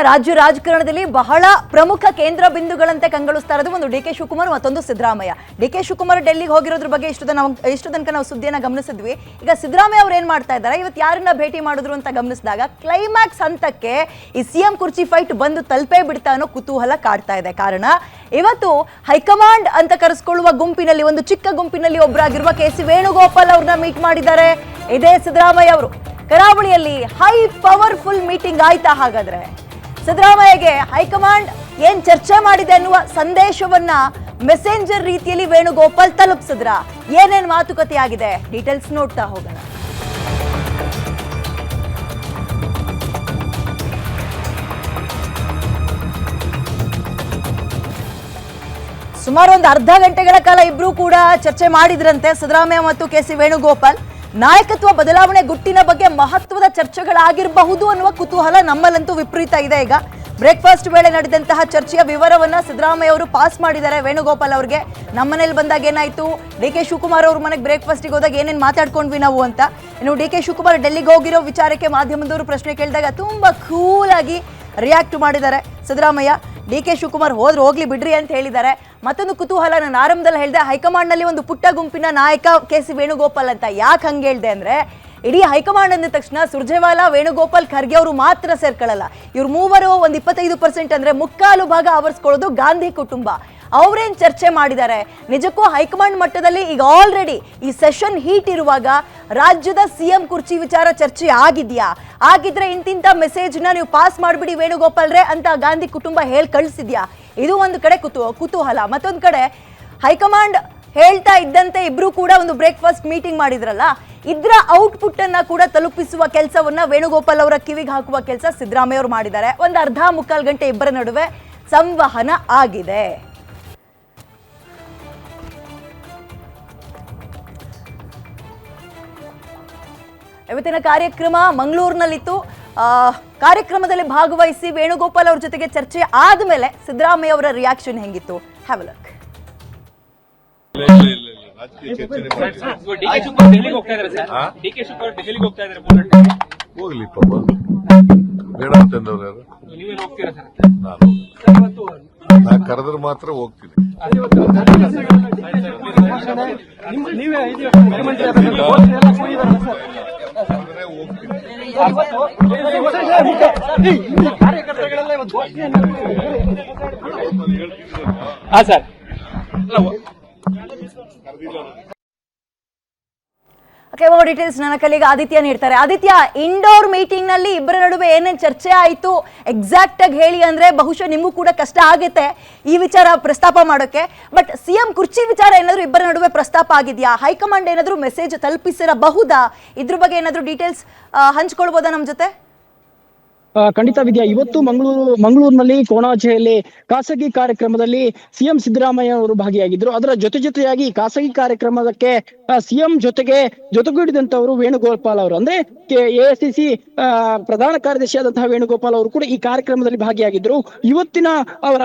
ರಾಜ್ಯ ರಾಜಕಾರಣದಲ್ಲಿ ಬಹಳ ಪ್ರಮುಖ ಕೇಂದ್ರ ಬಿಂದುಗಳಂತೆ ಕಂಗೊಳಿಸ್ತಾ ಇರೋದು ಒಂದು ಡಿ ಕೆ ಶಿವಕುಮಾರ್ ಮತ್ತೊಂದು ಸಿದ್ದರಾಮಯ್ಯ. ಡಿ ಕೆ ಶಿವಕುಮಾರ್ ಡೆಲ್ಲಿಗೆ ಹೋಗಿರೋದ್ರ ಬಗ್ಗೆ ಇಷ್ಟು ತನಕ ನಾವು ಸುದ್ದಿಯನ್ನ ಗಮನಿಸಿದ್ವಿ. ಈಗ ಸಿದ್ದರಾಮಯ್ಯ ಅವರು ಏನ್ ಮಾಡ್ತಾ ಇದ್ದಾರೆ, ಇವತ್ತು ಯಾರನ್ನ ಭೇಟಿ ಮಾಡಿದ್ರು ಅಂತ ಗಮನಿಸಿದಾಗ ಕ್ಲೈಮ್ಯಾಕ್ಸ್ ಹಂತಕ್ಕೆ ಈ ಸಿಎಂ ಕುರ್ಚಿ ಫೈಟ್ ಬಂದು ತಲುಪೇ ಬಿಡ್ತಾ ಅನ್ನೋ ಕುತೂಹಲ ಕಾಡ್ತಾ ಇದೆ. ಕಾರಣ ಇವತ್ತು ಹೈಕಮಾಂಡ್ ಅಂತ ಕರೆಸ್ಕೊಳ್ಳುವ ಗುಂಪಿನಲ್ಲಿ ಒಂದು ಚಿಕ್ಕ ಗುಂಪಿನಲ್ಲಿ ಒಬ್ಬರಾಗಿರುವ ಕೆ.ಸಿ. ವೇಣುಗೋಪಾಲ್ ಅವ್ರನ್ನ ಮೀಟ್ ಮಾಡಿದ್ದಾರೆ ಇದೇ ಸಿದ್ದರಾಮಯ್ಯ ಅವರು. ಕರಾವಳಿಯಲ್ಲಿ ಹೈ ಪವರ್ಫುಲ್ ಮೀಟಿಂಗ್ ಆಯ್ತಾ? ಹಾಗಾದ್ರೆ ಸಿದ್ದರಾಮಯ್ಯಗೆ ಹೈಕಮಾಂಡ್ ಏನ್ ಚರ್ಚೆ ಮಾಡಿದೆ ಅನ್ನುವ ಸಂದೇಶವನ್ನ ಮೆಸೆಂಜರ್ ರೀತಿಯಲ್ಲಿ ವೇಣುಗೋಪಾಲ್ ತಲುಪಿಸಿದ್ರ? ಏನೇನ್ ಮಾತುಕತೆ ಆಗಿದೆ, ಡೀಟೇಲ್ಸ್ ನೋಡ್ತಾ ಹೋಗೋಣ. ಸುಮಾರು ಒಂದು ಅರ್ಧ ಗಂಟೆಗಳ ಕಾಲ ಇಬ್ರು ಕೂಡ ಚರ್ಚೆ ಮಾಡಿದ್ರಂತೆ ಸಿದ್ದರಾಮಯ್ಯ ಮತ್ತು ಕೆ.ಸಿ. ವೇಣುಗೋಪಾಲ್. ನಾಯಕತ್ವ ಬದಲಾವಣೆ ಗುಟ್ಟಿನ ಬಗ್ಗೆ ಮಹತ್ವದ ಚರ್ಚೆಗಳಾಗಿರಬಹುದು ಅನ್ನುವ ಕುತೂಹಲ ನಮ್ಮಲ್ಲಂತೂ ವಿಪರೀತ ಇದೆ. ಈಗ ಬ್ರೇಕ್ಫಾಸ್ಟ್ ವೇಳೆ ನಡೆದಂತಹ ಚರ್ಚೆಯ ವಿವರವನ್ನ ಸಿದ್ದರಾಮಯ್ಯ ಅವರು ಪಾಸ್ ಮಾಡಿದ್ದಾರೆ ವೇಣುಗೋಪಾಲ್ ಅವರಿಗೆ. ನಮ್ಮನೇಲಿ ಬಂದಾಗ ಏನಾಯ್ತು, ಡಿ ಕೆ ಶಿವಕುಮಾರ್ ಅವ್ರ ಮನೆಗೆ ಬ್ರೇಕ್ಫಾಸ್ಟಿಗೆ ಹೋದಾಗ ಏನೇನು ಮಾತಾಡ್ಕೊಂಡ್ವಿ ನಾವು ಅಂತ. ಇನ್ನು ಡಿ ಕೆ ಶಿವಕುಮಾರ್ ಡೆಲ್ಲಿಗೆ ಹೋಗಿರೋ ವಿಚಾರಕ್ಕೆ ಮಾಧ್ಯಮದವರು ಪ್ರಶ್ನೆ ಕೇಳಿದಾಗ ತುಂಬಾ ಕೂಲ್ ಆಗಿ ರಿಯಾಕ್ಟ್ ಮಾಡಿದ್ದಾರೆ ಸಿದ್ದರಾಮಯ್ಯ. ಡಿ ಕೆ ಶಿವಕುಮಾರ್ ಹೋಗ್ಲಿ ಬಿಡ್ರಿ ಅಂತ ಹೇಳಿದ್ದಾರೆ. ಮತ್ತೊಂದು ಕುತೂಹಲ, ನಾನು ಆರಂಭದಲ್ಲಿ ಹೇಳಿದೆ ಹೈಕಮಾಂಡ್ ನಲ್ಲಿ ಒಂದು ಪುಟ್ಟ ಗುಂಪಿನ ನಾಯಕ ಕೆ.ಸಿ. ವೇಣುಗೋಪಾಲ್ ಅಂತ. ಯಾಕೆ ಹಂಗೆ ಹೇಳಿದೆ ಅಂದ್ರೆ, ಇಡೀ ಹೈಕಮಾಂಡ್ ಅಂದ ತಕ್ಷಣ ಸುರ್ಜೇವಾಲಾ, ವೇಣುಗೋಪಾಲ್, ಖರ್ಗೆ ಅವರು ಮಾತ್ರ ಸೇರ್ಕೊಳ್ಳಲ್ಲ. ಇವ್ರು ಮೂವರು ಒಂದು 25% ಅಂದ್ರೆ ಮುಕ್ಕಾಲು ಭಾಗ ಆವರಿಸ್ಕೊಳ್ಳೋದು ಗಾಂಧಿ ಕುಟುಂಬ. ಅವ್ರೇನ್ ಚರ್ಚೆ ಮಾಡಿದ್ದಾರೆ ನಿಜಕ್ಕೂ ಹೈಕಮಾಂಡ್ ಮಟ್ಟದಲ್ಲಿ? ಈಗ ಆಲ್ರೆಡಿ ಈ ಸೆಷನ್ ಹೀಟ್ ಇರುವಾಗ ರಾಜ್ಯದ ಸಿಎಂ ಕುರ್ಚಿ ವಿಚಾರ ಚರ್ಚೆ ಆಗಿದ್ಯಾ? ಆಗಿದ್ರೆ ಇಂತಿಂತ ಮೆಸೇಜ್ನ ನೀವು ಪಾಸ್ ಮಾಡಿಬಿಡಿ ವೇಣುಗೋಪಾಲ್ರೆ ಅಂತ ಗಾಂಧಿ ಕುಟುಂಬ ಹೇಳಿ ಕಳಿಸಿದ್ಯಾ? ಇದು ಒಂದು ಕಡೆ ಕುತೂಹಲ. ಮತ್ತೊಂದು ಕಡೆ ಹೈಕಮಾಂಡ್ ಹೇಳ್ತಾ ಇದ್ದಂತೆ ಇಬ್ರು ಕೂಡ ಒಂದು ಬ್ರೇಕ್ಫಾಸ್ಟ್ ಮೀಟಿಂಗ್ ಮಾಡಿದ್ರಲ್ಲ, ಇದ್ರ ಔಟ್ಪುಟ್ ಅನ್ನ ಕೂಡ ತಲುಪಿಸುವ ಕೆಲಸವನ್ನ ವೇಣುಗೋಪಾಲ್ ಅವರ ಕಿವಿಗೆ ಹಾಕುವ ಕೆಲಸ ಸಿದ್ದರಾಮಯ್ಯ ಅವರು ಮಾಡಿದ್ದಾರೆ. ಒಂದು ಅರ್ಧ ಮುಕ್ಕಾಲು ಗಂಟೆ ಇಬ್ಬರ ನಡುವೆ ಸಂವಹನ ಆಗಿದೆ. ಇವತ್ತಿನ ಕಾರ್ಯಕ್ರಮ ಮಂಗಳೂರಿನಲ್ಲಿತ್ತು. ಕಾರ್ಯಕ್ರಮದಲ್ಲಿ ಭಾಗವಹಿಸಿ ವೇಣುಗೋಪಾಲ್ ಅವ್ರ ಜೊತೆಗೆ ಚರ್ಚೆ ಆದ್ಮೇಲೆ ಸಿದ್ದರಾಮಯ್ಯ ಅವರ ರಿಯಾಕ್ಷನ್ ಹೆಂಗಿತ್ತು? Have a look. ಹೋಗ್ಲಿ ಪಾಪ, ಬೇಡ ಅಂತಂದವ್ರು ಯಾರು? ನಾನು ಕರೆದ್ರೆ ಮಾತ್ರ ಹೋಗ್ತೀನಿ. ಡೀಟೇಲ್ಸ್ ನನ್ನ ಕಲಿಗ ಆದಿತ್ಯ ನೀಡ್ತಾರೆ. ಆದಿತ್ಯ, ಇಂಡೋರ್ ಮೀಟಿಂಗ್ ನಲ್ಲಿ ಇಬ್ಬರ ನಡುವೆ ಏನೇನು ಚರ್ಚೆ ಆಯಿತು ಎಕ್ಸಾಕ್ಟ್ ಆಗಿ ಹೇಳಿ ಅಂದ್ರೆ ಬಹುಶಃ ನಿಮಗೂ ಕೂಡ ಕಷ್ಟ ಆಗುತ್ತೆ ಈ ವಿಚಾರ ಪ್ರಸ್ತಾಪ ಮಾಡೋಕೆ. ಬಟ್ ಸಿಎಂ ಕುರ್ಚಿ ವಿಚಾರ ಏನಾದ್ರು ಇಬ್ಬರ ನಡುವೆ ಪ್ರಸ್ತಾಪ ಆಗಿದೆಯಾ? ಹೈಕಮಾಂಡ್ ಏನಾದ್ರು ಮೆಸೇಜ್ ತಲುಪಿಸಿರಬಹುದಾ? ಇದ್ರ ಬಗ್ಗೆ ಏನಾದ್ರು ಡೀಟೇಲ್ಸ್ ಹಂಚ್ಕೊಳ್ಬೋದಾ ನಮ್ಮ ಜೊತೆ? ಖಂಡಿತ ವಿದ್ಯಾ, ಇವತ್ತು ಮಂಗಳೂರಿನಲ್ಲಿ ಕೊಣಾಜೆಯಲ್ಲಿ ಖಾಸಗಿ ಕಾರ್ಯಕ್ರಮದಲ್ಲಿ ಸಿಎಂ ಸಿದ್ದರಾಮಯ್ಯ ಅವರು ಭಾಗಿಯಾಗಿದ್ರು. ಅದರ ಜೊತೆಯಾಗಿ ಖಾಸಗಿ ಕಾರ್ಯಕ್ರಮಕ್ಕೆ ಸಿಎಂ ಜೊತೆಗೂಡಿದಂತವರು ವೇಣುಗೋಪಾಲ್ ಅವರು, ಅಂದ್ರೆ ಎಐಸಿಸಿ ಪ್ರಧಾನ ಕಾರ್ಯದರ್ಶಿಯಾದಂತಹ ವೇಣುಗೋಪಾಲ್ ಅವರು ಕೂಡ ಈ ಕಾರ್ಯಕ್ರಮದಲ್ಲಿ ಭಾಗಿಯಾಗಿದ್ರು. ಇವತ್ತಿನ ಅವರ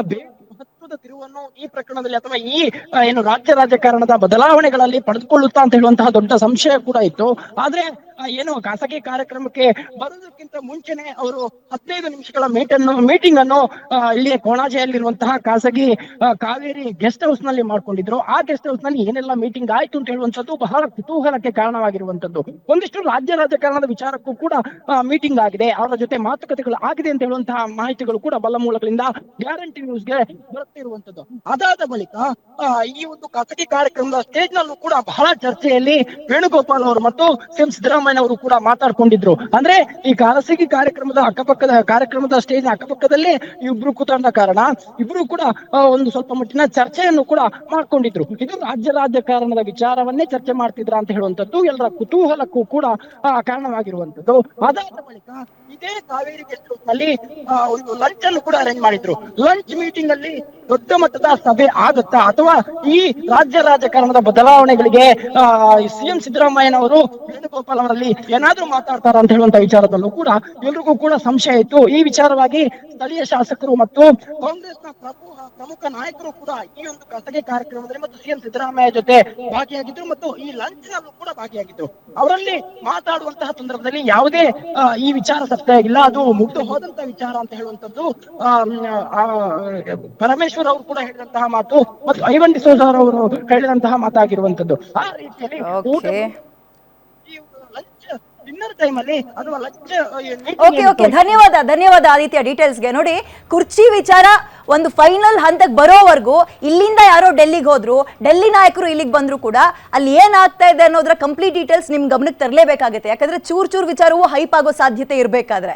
ಮಹತ್ವದ ತಿರುವನ್ನು ಈ ಪ್ರಕರಣದಲ್ಲಿ ಅಥವಾ ಈ ಏನು ರಾಜ್ಯ ರಾಜಕಾರಣದ ಬದಲಾವಣೆಗಳಲ್ಲಿ ಪಡೆದುಕೊಳ್ಳುತ್ತಾ ಅಂತ ಹೇಳುವಂತಹ ದೊಡ್ಡ ಸಂಶಯ ಕೂಡ ಇತ್ತು. ಆದ್ರೆ ಏನು ಖಾಸಗಿ ಕಾರ್ಯಕ್ರಮಕ್ಕೆ ಬರುವುದಕ್ಕಿಂತ ಮುಂಚೆನೆ ಅವರು 15 ನಿಮಿಷಗಳ ಮೀಟಿಂಗ್ ಅನ್ನು ಇಲ್ಲಿ ಕೊಣಾಜೆಯಲ್ಲಿರುವಂತಹ ಖಾಸಗಿ ಕಾವೇರಿ ಗೆಸ್ಟ್ ಹೌಸ್ ನಲ್ಲಿ ಮಾಡ್ಕೊಂಡಿದ್ರು. ಆ ಗೆಸ್ಟ್ ಹೌಸ್ ನಲ್ಲಿ ಏನೆಲ್ಲ ಮೀಟಿಂಗ್ ಆಯ್ತು ಅಂತ ಹೇಳುವಂತದ್ದು ಬಹಳ ಕುತೂಹಲಕ್ಕೆ ಕಾರಣವಾಗಿರುವಂತದ್ದು. ಒಂದಿಷ್ಟು ರಾಜ್ಯ ರಾಜಕಾರಣದ ವಿಚಾರಕ್ಕೂ ಕೂಡ ಮೀಟಿಂಗ್ ಆಗಿದೆ, ಅವರ ಜೊತೆ ಮಾತುಕತೆಗಳು ಆಗಿದೆ ಅಂತ ಹೇಳುವಂತಹ ಮಾಹಿತಿಗಳು ಕೂಡ ಬಲ್ಲ ಮೂಲಗಳಿಂದ ಗ್ಯಾರಂಟಿ ನ್ಯೂಸ್ಗೆ ಬರುತ್ತಿರುವಂತದ್ದು. ಅದಾದ ಬಳಿಕ ಈ ಒಂದು ಖಾಸಗಿ ಕಾರ್ಯಕ್ರಮದ ಸ್ಟೇಜ್ ನಲ್ಲೂ ಕೂಡ ಬಹಳ ಚರ್ಚೆಯಲ್ಲಿ ವೇಣುಗೋಪಾಲ್ ಅವರು ಮತ್ತು ಸಿಎಂ ಸಿದ್ದರಾಮಯ್ಯ ಅವರು ಕೂಡ ಮಾತಾಡ್ಕೊಂಡಿದ್ರು. ಅಂದ್ರೆ ಈ ಖಾಸಗಿ ಕಾರ್ಯಕ್ರಮದ ಸ್ಟೇಜ್ ಅಕ್ಕಪಕ್ಕದಲ್ಲೇ ಇಬ್ರು ಕೂತಂದ ಕಾರಣ ಇಬ್ರು ಕೂಡ ಒಂದು ಸ್ವಲ್ಪ ಮಟ್ಟಿನ ಚರ್ಚೆಯನ್ನು ಕೂಡ ಮಾಡ್ಕೊಂಡಿದ್ರು. ಇದು ರಾಜ್ಯ ರಾಜಕಾರಣದ ವಿಚಾರವನ್ನೇ ಚರ್ಚೆ ಮಾಡ್ತಿದ್ರ ಅಂತ ಹೇಳುವಂತದ್ದು ಎಲ್ಲರ ಕುತೂಹಲಕ್ಕೂ ಕೂಡ ಕಾರಣವಾಗಿರುವಂತದ್ದು. ಅದಾದ ಬಳಿಕ ಇದೇ ಕಾವೇರಿ ಗೆಸ್ಟ್ ಹೌಸ್ ನಲ್ಲಿ ಒಂದು ಲಂಚ್ ಅನ್ನು ಕೂಡ ಅರೇಂಜ್ ಮಾಡಿದ್ರು. ಲಂಚ್ ಮೀಟಿಂಗ್ ಅಲ್ಲಿ ದೊಡ್ಡ ಮಟ್ಟದ ಸಭೆ ಆಗುತ್ತಾ ಅಥವಾ ಈ ರಾಜ್ಯ ರಾಜಕಾರಣದ ಬದಲಾವಣೆಗಳಿಗೆ ಸಿಎಂ ಸಿದ್ದರಾಮಯ್ಯನವರು ವೇಣುಗೋಪಾಲ್ ಅವರಲ್ಲಿ ಏನಾದ್ರೂ ಮಾತಾಡ್ತಾರ ಅಂತ ಹೇಳುವಂತ ವಿಚಾರದಲ್ಲೂ ಕೂಡ ಎಲ್ರಿಗೂ ಕೂಡ ಸಂಶಯ ಇತ್ತು. ಈ ವಿಚಾರವಾಗಿ ಸ್ಥಳೀಯ ಶಾಸಕರು ಮತ್ತು ಕಾಂಗ್ರೆಸ್ನ ಪ್ರಮುಖ ನಾಯಕರು ಕೂಡ ಈ ಒಂದು ಖಾಸಗಿ ಕಾರ್ಯಕ್ರಮದಲ್ಲಿ ಮತ್ತು ಸಿಎಂ ಸಿದ್ದರಾಮಯ್ಯ ಜೊತೆ ಭಾಗಿಯಾಗಿದ್ರು ಮತ್ತು ಈ ಲಂಚ್ ನಲ್ಲೂ ಕೂಡ ಭಾಗಿಯಾಗಿದ್ರು. ಅವರಲ್ಲಿ ಮಾತಾಡುವಂತಹ ಸಂದರ್ಭದಲ್ಲಿ ಯಾವುದೇ ಈ ವಿಚಾರ ಇಲ್ಲ, ಅದು ಮುಗ್ದು ಹೋದಂತ ವಿಚಾರ ಅಂತ ಹೇಳುವಂತದ್ದು ಪರಮೇಶ್ವರ್ ಅವರು ಕೂಡ ಹೇಳಿದಂತಹ ಮಾತು ಮತ್ತು ಐವನ್ ಡಿಸೋಜ ಅವರು ಹೇಳಿದಂತಹ ಮಾತಾಗಿರುವಂತದ್ದು. ಆ ರೀತಿಯಲ್ಲಿ ಊಟ ಓಕೆ ಈ ಲಂಚ್ ಡಿನ್ನರ್ ಟೈಮ್ ಅಲ್ಲಿ ಅಥವಾ ಲಂಚ್ ಓಕೆ ಧನ್ಯವಾದ ಆದಿತ್ಯ ಡೀಟೇಲ್ಸ್ಗೆ. ನೋಡಿ, ಕುರ್ಚಿ ವಿಚಾರ ಒಂದು ಫೈನಲ್ ಹಂತಕ್ಕೆ ಬರೋವರೆಗೂ ಇಲ್ಲಿಂದ ಯಾರೋ ಡೆಲ್ಲಿಗೆ ಹೋದ್ರು, ಡೆಲ್ಲಿ ನಾಯಕರು ಇಲ್ಲಿಗೆ ಬಂದ್ರು ಕೂಡ ಅಲ್ಲಿ ಏನಾಗ್ತಾ ಇದೆ ಅನ್ನೋದ್ರ ಕಂಪ್ಲೀಟ್ ಡೀಟೇಲ್ಸ್ ನಿಮ್ ಗಮನಕ್ಕೆ ತರಲೇಬೇಕಾಗುತ್ತೆ. ಯಾಕಂದ್ರೆ ಚೂರ್ ವಿಚಾರವೂ ಹೈಪ್ ಆಗೋ ಸಾಧ್ಯತೆ ಇರಬೇಕಾದ್ರೆ